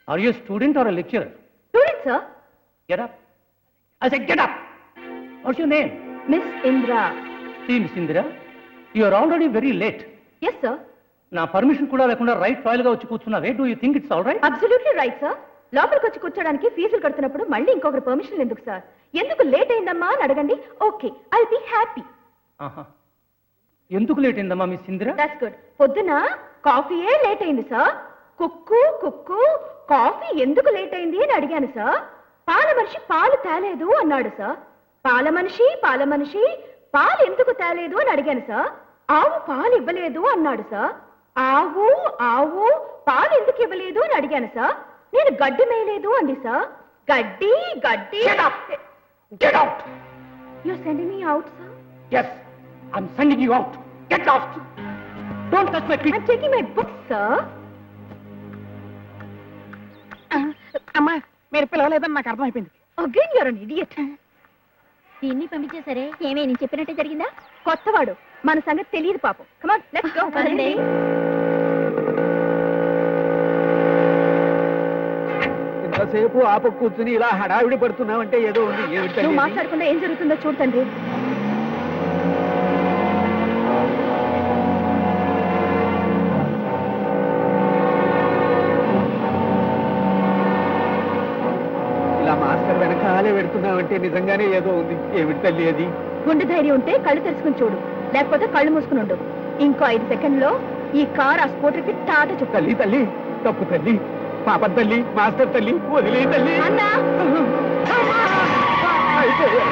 Are you a student or a lecturer? Student, sir. Get up. I said get up. What's your name? Miss Indra. See, Miss Indira, you are already very late. Yes, sir. నా permission కూడా లేకుండా right file గా వచ్చి కూర్చున్నావే. Do you think it's all right? Absolutely right, sir. లోపలికి వచ్చి కూర్చోడానికి ఫీజులు కడుతున్నప్పుడు మళ్ళీ ఇంకొకరు పర్మిషన్ ఎందుకు సార్? ఎందుకు లేట్ అయిందమ్మా అని అడగండి. Okay, I be happy. ఎందుకు లేట్ అయిందమ్మా మిస్ ఇందిరా? That's good. పొద్దున కాఫీయే లేట్ అయింది సార్. కుక్కు కుక్కు కాఫీ ఎందుకు లేట్ అయింది అని అడిగాను సార్. పాల మనిషి పాలు తేలేదు అన్నాడు సార్. పాల మనిషి పాలు ఎందుకు తేలేదు అని అడిగాను సార్. ఆవు పాలు ఇవ్వలేదు అన్నాడు సార్. ఆవు పాలు ఎందుకు ఇవ్వలేదు అని అడిగాను సార్. నేను గడ్డి మేయలేదు అంది సార్. గడ్డి Get out! You sending me out sir? Yes, I'm sending you out. Get lost. Don't touch my feet. I'm taking my books, sir. అమ్మా, మీరు పిలవలేదని నాకు అర్థమైపోయింది. Again, you're an idiot. దీన్ని పంపించేసరే ఏమే నేను చెప్పినట్టే జరిగిందా? కొత్తవాడు, మన సంగతి తెలియదు పాపం. Come on, let's go. పదండి. ఇంతసేపు ఆప కూర్చుని ఇలా హడావిడి పడుతున్నావంటే ఏదో ఉంది. నువ్వు మాట్లాడకుండా ఏం జరుగుతుందో చూడండి. ఇలా మాస్టర్ వెనకాలే పెడుతున్నావంటే నిజంగానే ఏదో ఉంది. ఏమిటి తల్లి అది? గుండె ధైర్యం ఉంటే కళ్ళు తెరుచుకుని చూడు, లేకపోతే కళ్ళు మూసుకుని ఉండు. ఇంకో 5 సెకండ్లో ఈ కార్ ఆ స్కూటర్కి టాట చెప్పు. తల్లి తల్లి తప్పు తల్లి, పాప తల్లి, మాస్టర్ తల్లి, వదిలే తల్లి. అన్నా అయిపోయా.